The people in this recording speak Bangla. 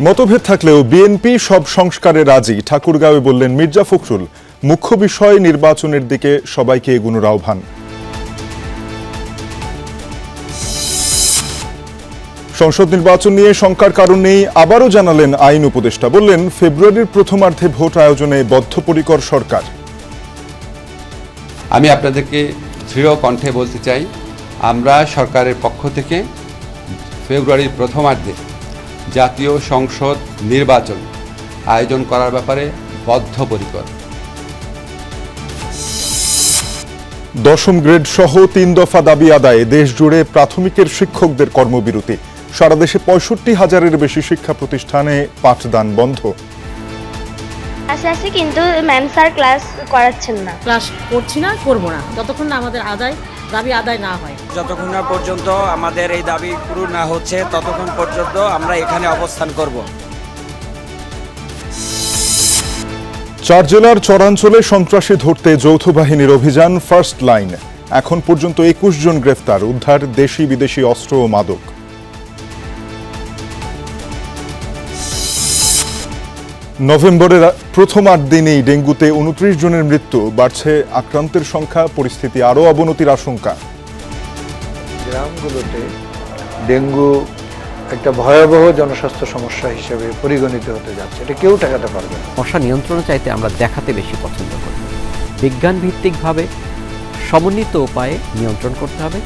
মতভেদ থাকলেও বিএনপি সব সংস্কারে রাজি, ঠাকুরগাঁওয়ে বললেন মির্জা ফখরুল। মুখ্য বিষয় নির্বাচনের দিকে সবাইকে এগোনোর আহ্বান। সংসদ নির্বাচন নিয়ে শঙ্কার কারণ নেই, আবারও জানালেন আইন উপদেষ্টা। বললেন, ফেব্রুয়ারির প্রথমার্ধে ভোট আয়োজনে বদ্ধপরিকর সরকার। আমি আপনাদেরকে দৃঢ় কণ্ঠে বলতে চাই, আমরা সরকারের পক্ষ থেকে ফেব্রুয়ারির প্রথমার্ধে জাতীয় সংসদ নির্বাচন আয়োজন করার ব্যাপারে বদ্ধপরিকর। 10ম গ্রেড সহ 3 দফা দাবি আদায়ে দেশ জুড়ে প্রাথমিকের শিক্ষকদের কর্মবিরতি। সারা দেশে 65,000-এর বেশি শিক্ষা প্রতিষ্ঠানে পাঠদান বন্ধ। আসে কিন্তু ম্যাম স্যার ক্লাস করাচ্ছেন না। ক্লাস করছি না, করব না যতক্ষণ না আমাদের দাবি আদায় না হয়। যতক্ষণ না পর্যন্ত আমাদের এই দাবি পূরণ না হচ্ছে ততক্ষণ পর্যন্ত আমরা এখানে অবস্থান করব। 4 জেলার চরাঞ্চলে সন্ত্রাসী ধরতে যৌথ বাহিনীর অভিযান ফার্স্ট লাইন। এখন পর্যন্ত 21 জন গ্রেফতার, উদ্ধার দেশি বিদেশি অস্ত্র ও মাদক। নভেম্বরের প্রথম 8 দিনেই ডেঙ্গুতে 29 জনের মৃত্যু, বাড়ছে আক্রান্তের সংখ্যা, পরিস্থিতি আরও অবনতির আশঙ্কা। গ্রামগুলোতে ডেঙ্গু একটা ভয়াবহ জনস্বাস্থ্য সমস্যা হিসেবে পরিগণিত হতে যাচ্ছে, এটা কেউ ঠেকাতে পারবে না। মশা নিয়ন্ত্রণ চাইতে আমরা দেখাতে বেশি পছন্দ করি। বিজ্ঞান ভিত্তিকভাবে সমন্বিত উপায়ে নিয়ন্ত্রণ করতে হবে।